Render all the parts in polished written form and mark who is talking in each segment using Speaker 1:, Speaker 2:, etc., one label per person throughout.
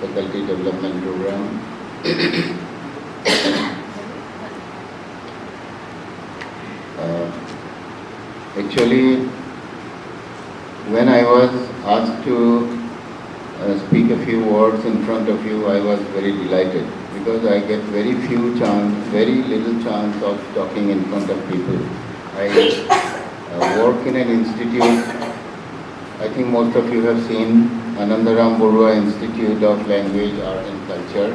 Speaker 1: faculty development program. Actually, when I was asked to speak a few words in front of you, I was very delighted because I get very little chance of talking in front of people. I work in an institute. I think most of you have seen Anandaram Borua Institute of Language, Art and Culture.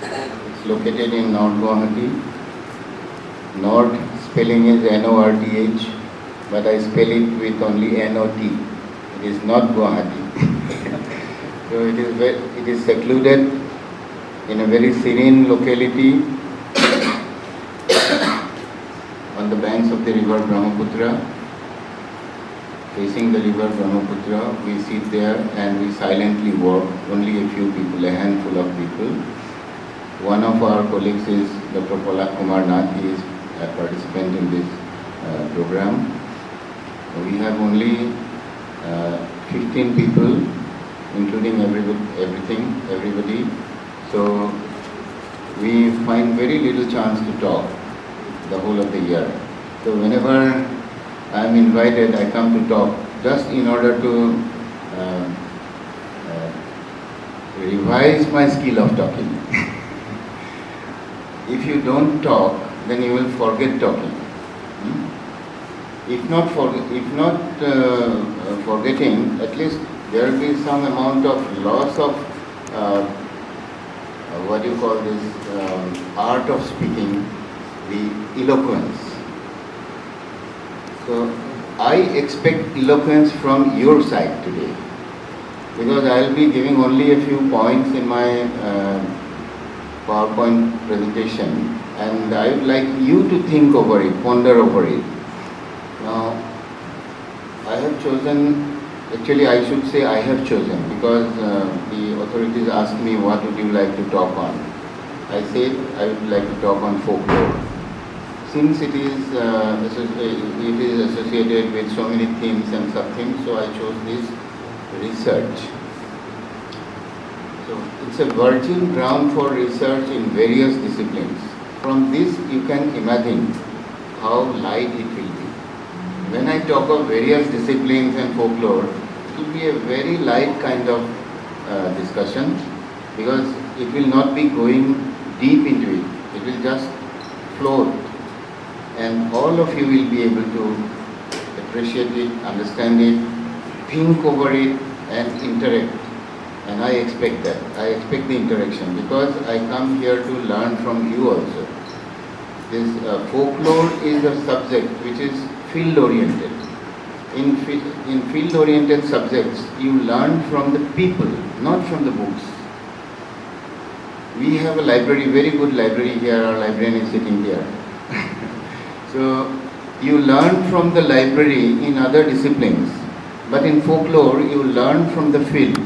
Speaker 1: It's located in North Guwahati. North spelling is N-O-R-T-H, but I spell it with only N-O-T. It is not Guwahati. So it is secluded in a very serene locality on the banks of the river Brahmaputra. Facing the river Brahmaputra, we sit there and we silently work, only a few people, a handful of people. One of our colleagues is Dr. Kumar. He is a participant in this program. We have only 15 people, including everybody. So we find very little chance to talk the whole of the year. So whenever I am invited, I come to talk just in order to revise my skill of talking. If you don't talk, then you will forget talking. If not forgetting, at least there will be some amount of loss of what you call this art of speaking, the eloquence. So I expect eloquence from your side today, because I will be giving only a few points in my PowerPoint presentation, and I would like you to think over it, ponder over it. Now, I have chosen, actually I should say I have chosen, because the authorities asked me what would you like to talk on. I said I would like to talk on folklore. Since it is associated with so many themes and sub-themes, so I chose this research. So it's a virgin ground for research in various disciplines. From this you can imagine how light it will be. When I talk of various disciplines and folklore, it will be a very light kind of discussion, because it will not be going deep into it. It will just float, and all of you will be able to appreciate it, understand it, think over it, and interact. And I expect that. I expect the interaction, because I come here to learn from you also. This folklore is a subject which is field-oriented. In field-oriented subjects, you learn from the people, not from the books. We have a library, very good library here. Our librarian is sitting here. So you learn from the library in other disciplines, but in folklore you learn from the field.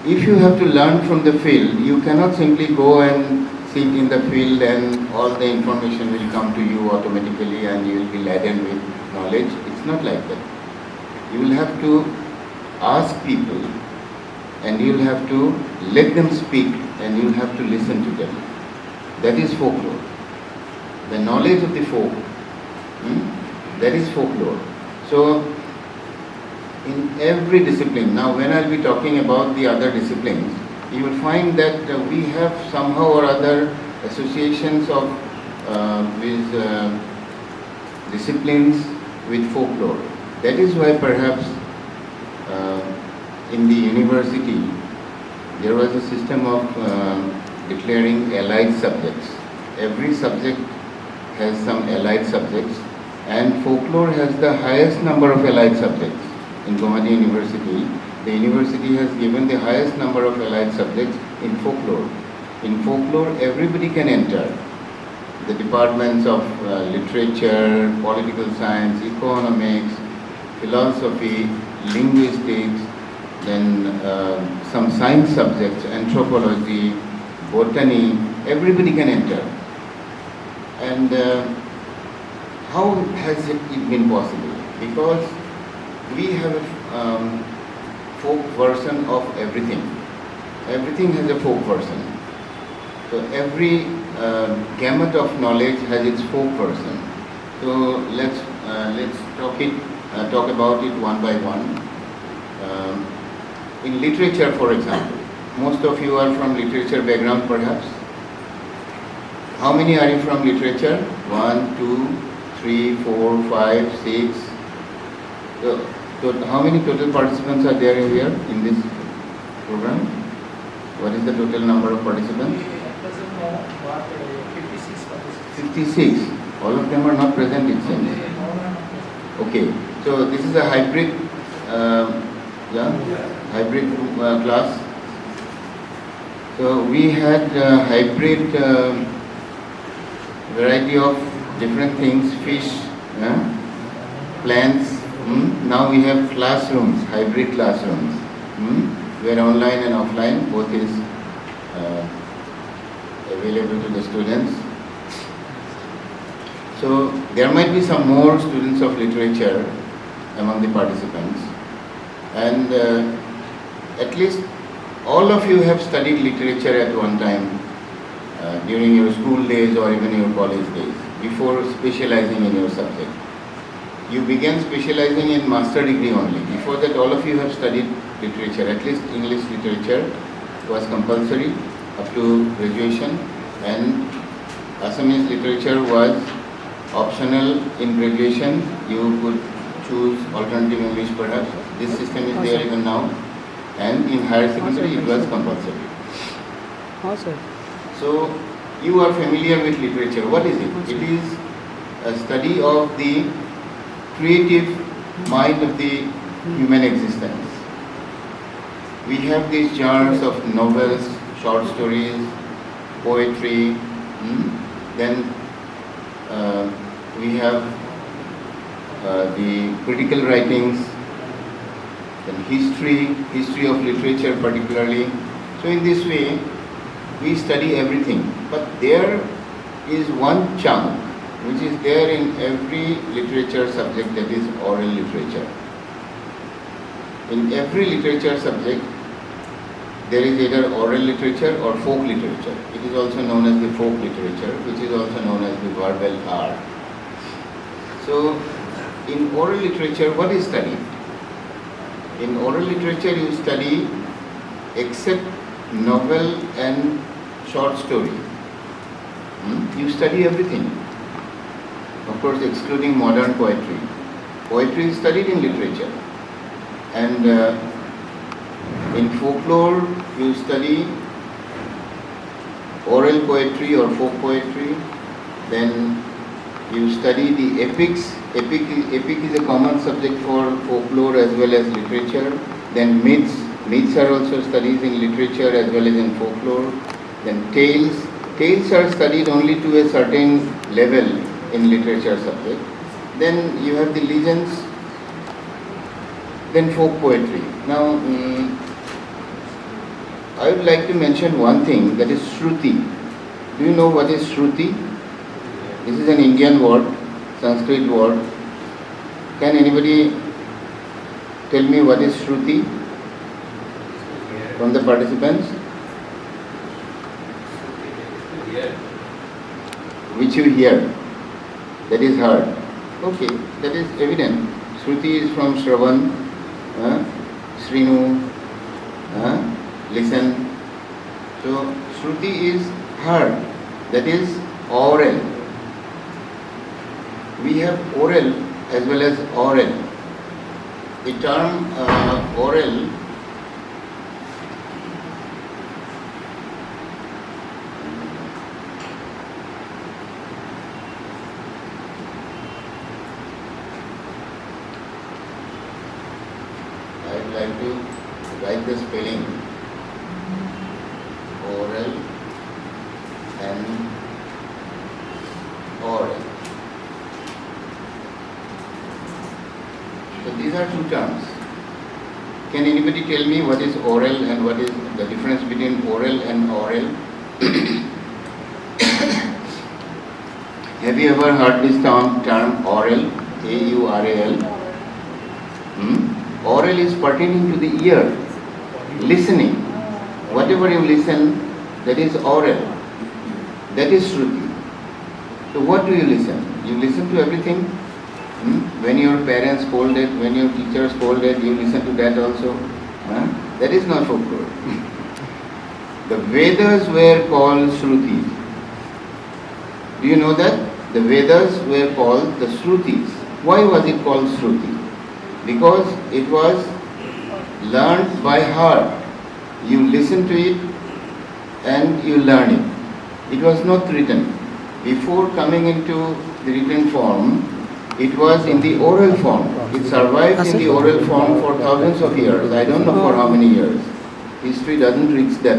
Speaker 1: If you have to learn from the field, you cannot simply go and sit in the field and all the information will come to you automatically and you will be laden with knowledge. It's not like that. You will have to ask people, and you will have to let them speak, and you will have to listen to them. That is folklore. The knowledge of the folk, that is folklore. So in every discipline, now when I'll be talking about the other disciplines, you will find that we have somehow or other associations of these disciplines with folklore. That is why perhaps in the university there was a system of declaring allied subjects. Every subject has some allied subjects, and folklore has the highest number of allied subjects. In Guwahati University, the university has given the highest number of allied subjects in folklore. In folklore, everybody can enter. The departments of literature, political science, economics, philosophy, linguistics, then some science subjects, anthropology, botany, everybody can enter. And how has it been possible? Because we have a folk version of everything. everything has a folk version. So every gamut of knowledge has its folk version. So let's talk about it one by one. In literature, for example, most of you are from literature background, perhaps. How many are you from literature? 1, 2, 3, 4, 5, 6. So how many total participants are there here in this program? What is the total number of participants?
Speaker 2: 56 participants.
Speaker 1: 56. All of them are not present, it seems. Okay. So this is a hybrid, hybrid class. So we had hybrid variety of different things, fish, plants. Now we have classrooms, hybrid classrooms, where online and offline both is available to the students. So there might be some more students of literature among the participants, and at least all of you have studied literature at one time during your school days or even your college days, before specializing in your subject. You began specializing in master degree only. Before that, all of you have studied literature, at least English literature was compulsory up to graduation, and Assamese literature was optional in graduation. You could choose alternative English perhaps. This system is there even now, and in higher secondary it was compulsory. So you are familiar with literature. What is it? It is a study of the creative mind of the human existence. We have these genres of novels, short stories, poetry, then we have the critical writings, then history of literature particularly. So in this way, we study everything. But there is one chunk which is there in every literature subject, that is oral literature. In every literature subject, there is either oral literature or folk literature. It is also known as the folk literature, which is also known as the verbal art. So, in oral literature, what is studied? In oral literature, you study, except novel and short story, you study everything. Of course, excluding modern poetry. Poetry is studied in literature. And in folklore, you study oral poetry or folk poetry. Then you study the epics. Epic is a common subject for folklore as well as literature. Then myths. Myths are also studied in literature as well as in folklore. Then tales. Tales are studied only to a certain level in literature subject. Then you have the legends. Then folk poetry. Now, I would like to mention one thing, that is Shruti. Do you know what is Shruti? This is an Indian word, Sanskrit word. Can anybody tell me what is Shruti from the participants? Which you hear, that is heard. Okay, that is evident. Shruti is from Shravan, Srinu, listen. So Shruti is heard, that is oral. We have oral as well as oral. The term oral like to write the spelling oral and oral. So these are two terms. Can anybody tell me what is oral and what is the difference between oral and oral? Have you ever heard this term oral? A-U-R-A-L? Oral is pertaining to the ear, listening. Whatever you listen, that is oral. That is Shruti. So what do you listen? You listen to everything? When your parents scolded, when your teacher scolded, you listen to that also? That is not folklore. The Vedas were called Shrutis. Do you know that? The Vedas were called the Shrutis. Why was it called Shruti? Because it was learned by heart. You listen to it and you learn it. It was not written. Before coming into the written form, it was in the oral form. It survived in the oral form for thousands of years. I don't know for how many years. History doesn't reach that